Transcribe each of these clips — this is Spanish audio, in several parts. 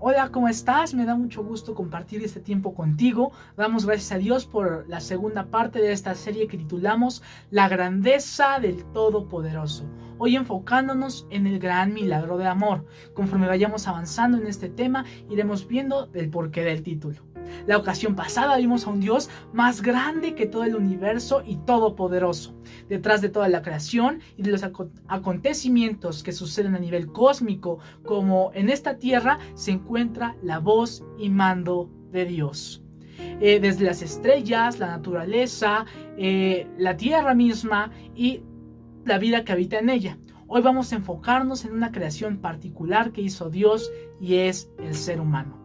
Hola, ¿cómo estás? Me da mucho gusto compartir este tiempo contigo. Damos gracias a Dios por la segunda parte de esta serie que titulamos La grandeza del Todopoderoso. Hoy enfocándonos en el gran milagro de amor. Conforme vayamos avanzando en este tema, iremos viendo el porqué del título. La ocasión pasada vimos a un Dios más grande que todo el universo y todopoderoso. Detrás de toda la creación y de los acontecimientos que suceden a nivel cósmico como en esta tierra se encuentra la voz y mando de Dios. Desde las estrellas, la naturaleza, la tierra misma y la vida que habita en ella. Hoy vamos a enfocarnos en una creación particular que hizo Dios y es el ser humano.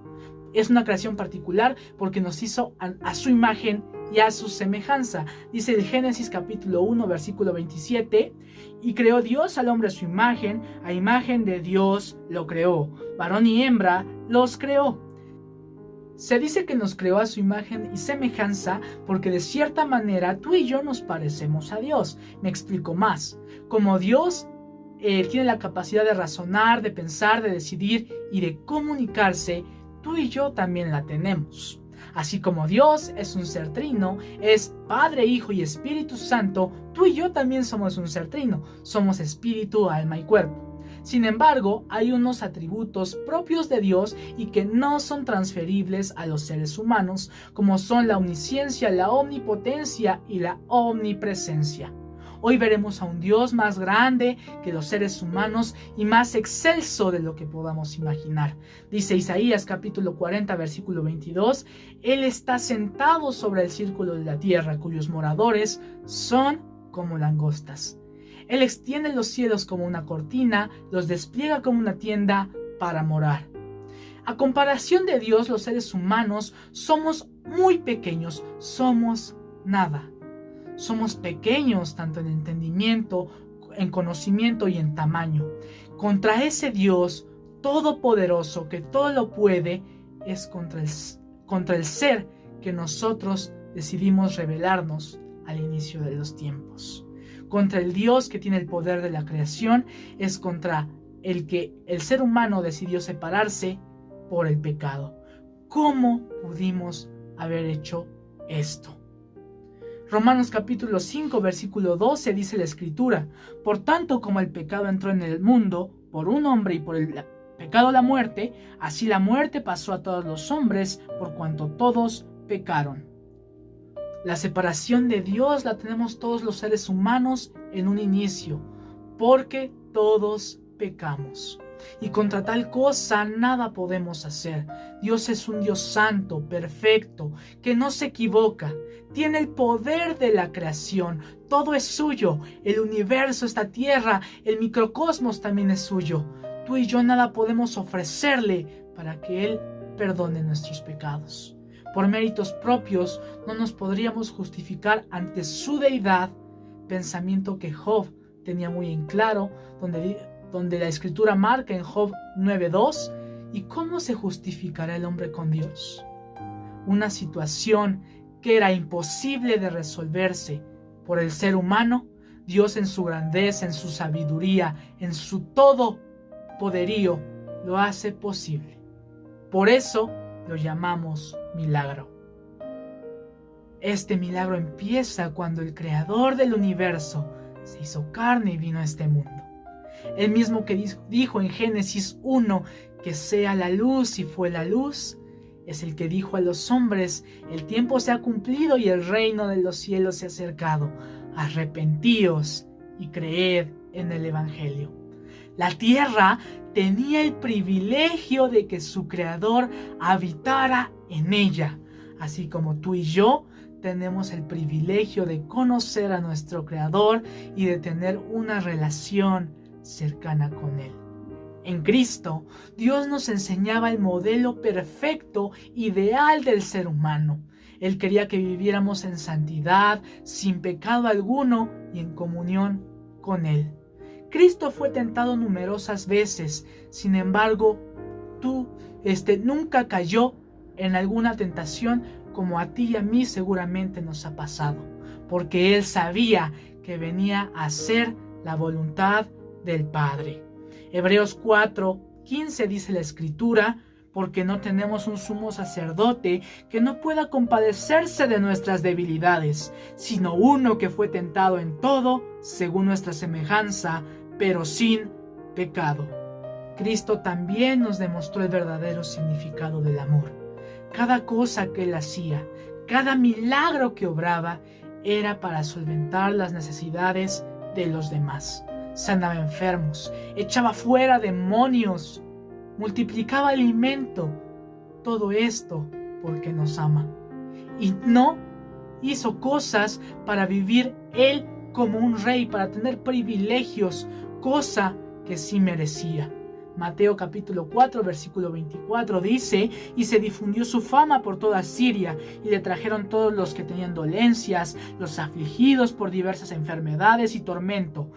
Es una creación particular porque nos hizo a su imagen y a su semejanza. Dice el Génesis capítulo 1 versículo 27: y creó Dios al hombre a su imagen, a imagen de Dios lo creó, varón y hembra los creó. Se dice que nos creó a su imagen y semejanza porque de cierta manera tú y yo nos parecemos a Dios. Me explico más. Como Dios tiene la capacidad de razonar, de pensar, de decidir y de comunicarse, tú y yo también la tenemos. Así como Dios es un ser trino, es Padre, Hijo y Espíritu Santo, tú y yo también somos un ser trino, somos espíritu, alma y cuerpo. Sin embargo, hay unos atributos propios de Dios y que no son transferibles a los seres humanos, como son la omnisciencia, la omnipotencia y la omnipresencia. Hoy veremos a un Dios más grande que los seres humanos y más excelso de lo que podamos imaginar. Dice Isaías capítulo 40 versículo 22: Él está sentado sobre el círculo de la tierra, cuyos moradores son como langostas. Él extiende los cielos como una cortina, los despliega como una tienda para morar. A comparación de Dios, los seres humanos somos muy pequeños, somos nada. Somos pequeños tanto en entendimiento, en conocimiento y en tamaño. Contra ese Dios todopoderoso que todo lo puede, es contra el ser que nosotros decidimos rebelarnos al inicio de los tiempos. Contra el Dios que tiene el poder de la creación, es contra el que el ser humano decidió separarse por el pecado. ¿Cómo pudimos haber hecho esto? Romanos capítulo 5 versículo 12 dice la escritura: por tanto, como el pecado entró en el mundo por un hombre y por el pecado la muerte, así la muerte pasó a todos los hombres por cuanto todos pecaron. La separación de Dios la tenemos todos los seres humanos en un inicio, porque todos pecamos. Y contra tal cosa nada podemos hacer. Dios es un Dios santo, perfecto, que no se equivoca. Tiene el poder de la creación. Todo es suyo. El universo, esta tierra, el microcosmos también es suyo. Tú y yo nada podemos ofrecerle para que Él perdone nuestros pecados. Por méritos propios no nos podríamos justificar ante su deidad, pensamiento que Job tenía muy en claro, donde la escritura marca en Job 9:2: ¿y cómo se justificará el hombre con Dios? Una situación que era imposible de resolverse por el ser humano, Dios en su grandeza, en su sabiduría, en su todo poderío, lo hace posible. Por eso lo llamamos milagro. Este milagro empieza cuando el creador del universo se hizo carne y vino a este mundo. El mismo que dijo en Génesis 1 que sea la luz y fue la luz, es el que dijo a los hombres: el tiempo se ha cumplido y el reino de los cielos se ha acercado. Arrepentíos y creed en el Evangelio. La tierra tenía el privilegio de que su creador habitara en ella, así como tú y yo tenemos el privilegio de conocer a nuestro creador y de tener una relación cercana con Él. En Cristo, Dios nos enseñaba el modelo perfecto, ideal del ser humano. Él quería que viviéramos en santidad, sin pecado alguno y en comunión con Él. Cristo fue tentado numerosas veces, sin embargo, nunca cayó en alguna tentación como a ti y a mí seguramente nos ha pasado, porque Él sabía que venía a hacer la voluntad del Padre. Hebreos 4:15 dice la escritura: porque no tenemos un sumo sacerdote que no pueda compadecerse de nuestras debilidades, sino uno que fue tentado en todo, según nuestra semejanza, pero sin pecado. Cristo también nos demostró el verdadero significado del amor. Cada cosa que Él hacía, cada milagro que obraba, era para solventar las necesidades de los demás. Sanaba enfermos, echaba fuera demonios, multiplicaba alimento. Todo esto porque nos ama. Y no hizo cosas para vivir Él como un rey, para tener privilegios, cosa que sí merecía. Mateo capítulo 4 versículo 24 dice: y se difundió su fama por toda Siria, y le trajeron todos los que tenían dolencias, los afligidos por diversas enfermedades y tormento,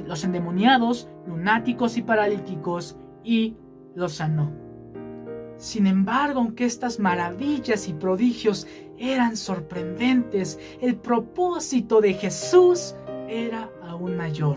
los endemoniados, lunáticos y paralíticos, y los sanó. Sin embargo, aunque estas maravillas y prodigios eran sorprendentes, el propósito de Jesús era aún mayor.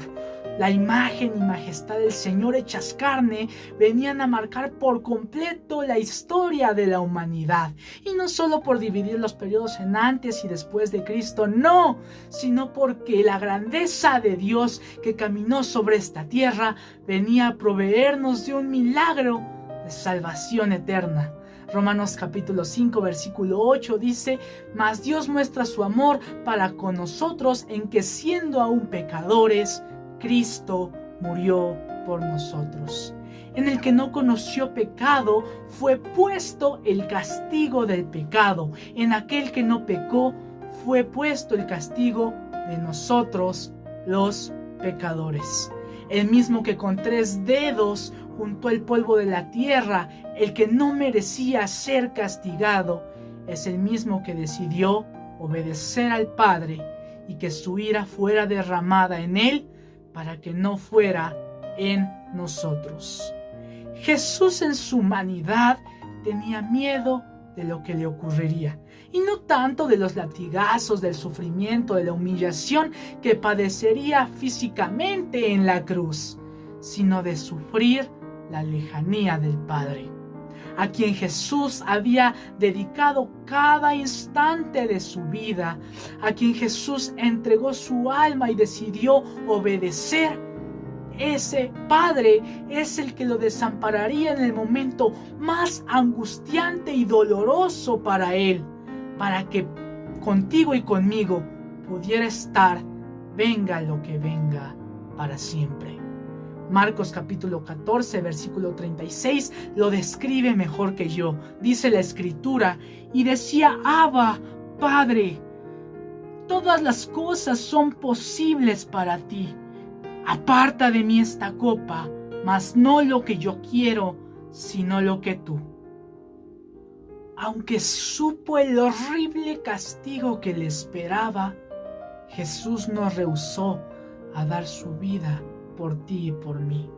La imagen y majestad del Señor hechas carne venían a marcar por completo la historia de la humanidad. Y no solo por dividir los periodos en antes y después de Cristo, no, sino porque la grandeza de Dios que caminó sobre esta tierra venía a proveernos de un milagro de salvación eterna. Romanos capítulo 5 versículo 8 dice: mas Dios muestra su amor para con nosotros en que, siendo aún pecadores, Cristo murió por nosotros. En el que no conoció pecado fue puesto el castigo del pecado. En aquel que no pecó fue puesto el castigo de nosotros, los pecadores. El mismo que con 3 dedos juntó el polvo de la tierra, el que no merecía ser castigado, es el mismo que decidió obedecer al Padre y que su ira fuera derramada en él para que no fuera en nosotros. Jesús en su humanidad tenía miedo de lo que le ocurriría, y no tanto de los latigazos, del sufrimiento, de la humillación que padecería físicamente en la cruz, sino de sufrir la lejanía del Padre, a quien Jesús había dedicado cada instante de su vida, a quien Jesús entregó su alma y decidió obedecer. Ese Padre es el que lo desampararía en el momento más angustiante y doloroso para él, para que contigo y conmigo pudiera estar, venga lo que venga, para siempre. Marcos capítulo 14 versículo 36 lo describe mejor que yo. Dice la escritura: y decía: Abba, Padre, todas las cosas son posibles para ti. Aparta de mí esta copa, mas no lo que yo quiero, sino lo que tú. Aunque supo el horrible castigo que le esperaba, Jesús no rehusó a dar su vida por ti y por mí.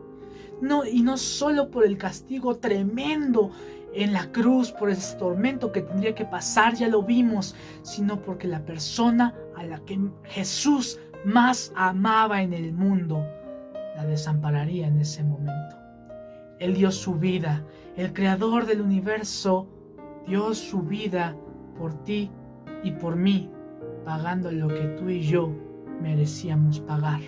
Y no solo por el castigo tremendo en la cruz, por ese tormento que tendría que pasar, ya lo vimos, sino porque la persona a la que Jesús más amaba en el mundo la desampararía en ese momento. Él dio su vida, el creador del universo dio su vida por ti y por mí, pagando lo que tú y yo merecíamos pagar.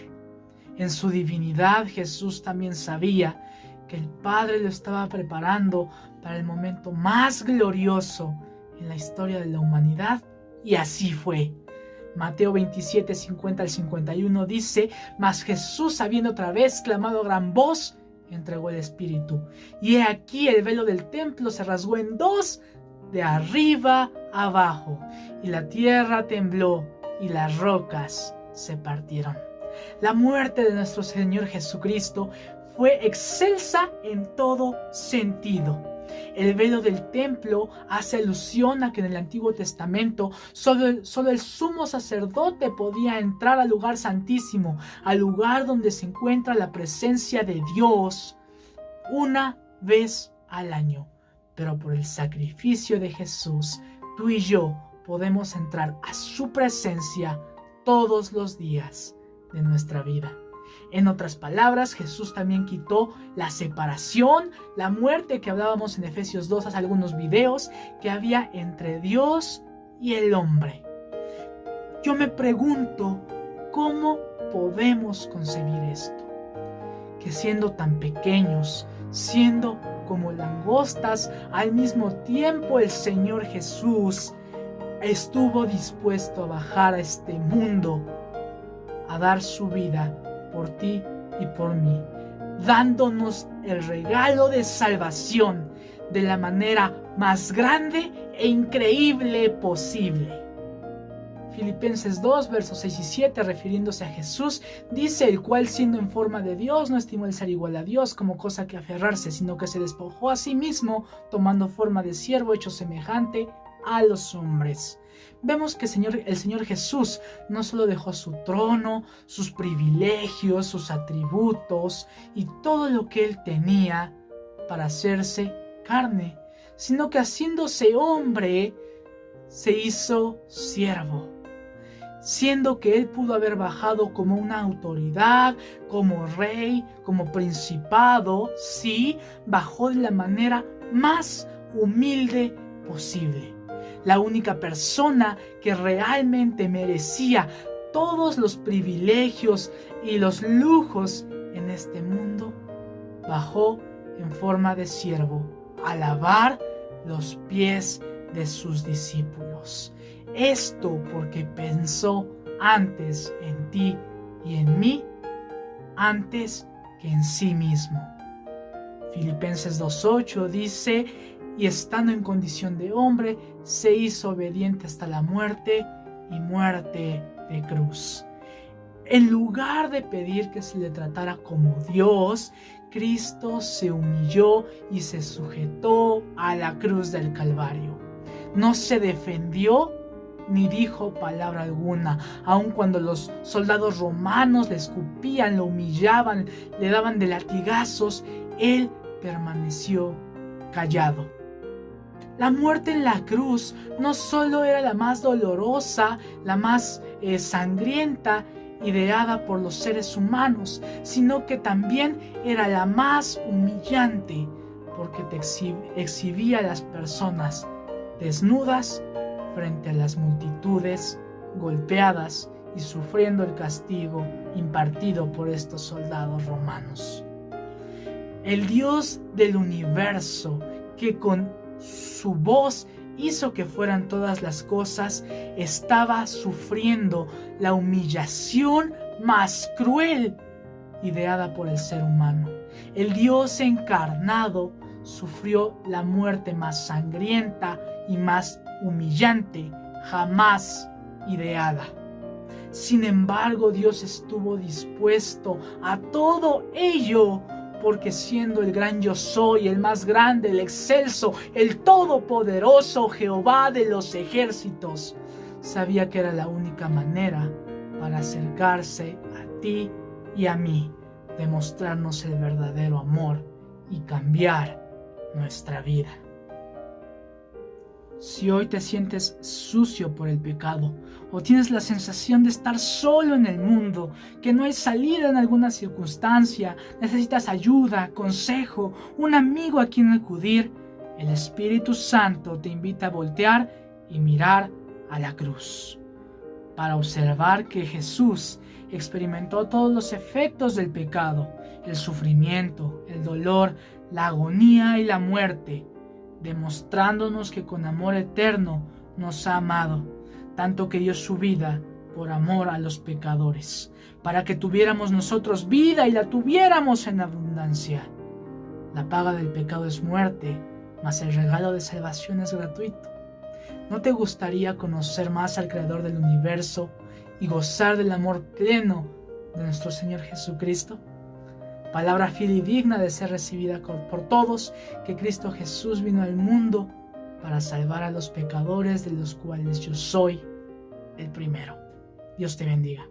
En su divinidad, Jesús también sabía que el Padre lo estaba preparando para el momento más glorioso en la historia de la humanidad, y así fue. Mateo 27, 50 al 51 dice: mas Jesús, habiendo otra vez clamado a gran voz, entregó el Espíritu. Y he aquí el velo del templo se rasgó en dos, de arriba a abajo, y la tierra tembló y las rocas se partieron. La muerte de nuestro Señor Jesucristo fue excelsa en todo sentido. El velo del templo hace alusión a que en el Antiguo Testamento solo el sumo sacerdote podía entrar al lugar santísimo, al lugar donde se encuentra la presencia de Dios, una vez al año. Pero por el sacrificio de Jesús, tú y yo podemos entrar a su presencia todos los días de nuestra vida. En otras palabras, Jesús también quitó la separación, la muerte que hablábamos en Efesios 2 hace algunos videos, que había entre Dios y el hombre. Yo me pregunto, ¿cómo podemos concebir esto? Que siendo tan pequeños, siendo como langostas, al mismo tiempo el Señor Jesús estuvo dispuesto a bajar a este mundo, a dar su vida por ti y por mí, dándonos el regalo de salvación de la manera más grande e increíble posible. Filipenses 2, versos 6 y 7, refiriéndose a Jesús, dice: el cual siendo en forma de Dios, no estimó el ser igual a Dios como cosa que aferrarse, sino que se despojó a sí mismo, tomando forma de siervo, hecho semejante a los hombres. Vemos que el Señor Jesús no solo dejó su trono, sus privilegios, sus atributos y todo lo que Él tenía para hacerse carne, sino que haciéndose hombre, se hizo siervo. Siendo que Él pudo haber bajado como una autoridad, como rey, como principado, sí, bajó de la manera más humilde posible. La única persona que realmente merecía todos los privilegios y los lujos en este mundo, bajó en forma de siervo a lavar los pies de sus discípulos. Esto porque pensó antes en ti y en mí, antes que en sí mismo. Filipenses 2:8 dice: y estando en condición de hombre, se hizo obediente hasta la muerte y muerte de cruz. En lugar de pedir que se le tratara como Dios, Cristo se humilló y se sujetó a la cruz del Calvario. No se defendió ni dijo palabra alguna, aun cuando los soldados romanos le escupían, lo humillaban, le daban de latigazos, Él permaneció callado. La muerte en la cruz no solo era la más dolorosa, la más sangrienta, ideada por los seres humanos, sino que también era la más humillante, porque te exhibía a las personas desnudas frente a las multitudes, golpeadas y sufriendo el castigo impartido por estos soldados romanos. El Dios del universo, que con su voz hizo que fueran todas las cosas, estaba sufriendo la humillación más cruel ideada por el ser humano. El Dios encarnado sufrió la muerte más sangrienta y más humillante jamás ideada. Sin embargo, Dios estuvo dispuesto a todo ello, porque siendo el gran yo soy, el más grande, el excelso, el todopoderoso Jehová de los ejércitos, sabía que era la única manera para acercarse a ti y a mí, demostrarnos el verdadero amor y cambiar nuestra vida. Si hoy te sientes sucio por el pecado o tienes la sensación de estar solo en el mundo, que no hay salida en alguna circunstancia, necesitas ayuda, consejo, un amigo a quien acudir, el Espíritu Santo te invita a voltear y mirar a la cruz para observar que Jesús experimentó todos los efectos del pecado, el sufrimiento, el dolor, la agonía y la muerte, demostrándonos que con amor eterno nos ha amado, tanto que dio su vida por amor a los pecadores, para que tuviéramos nosotros vida y la tuviéramos en abundancia. La paga del pecado es muerte, mas el regalo de salvación es gratuito. ¿No te gustaría conocer más al Creador del universo y gozar del amor pleno de nuestro Señor Jesucristo? Palabra fiel y digna de ser recibida por todos, que Cristo Jesús vino al mundo para salvar a los pecadores, de los cuales yo soy el primero. Dios te bendiga.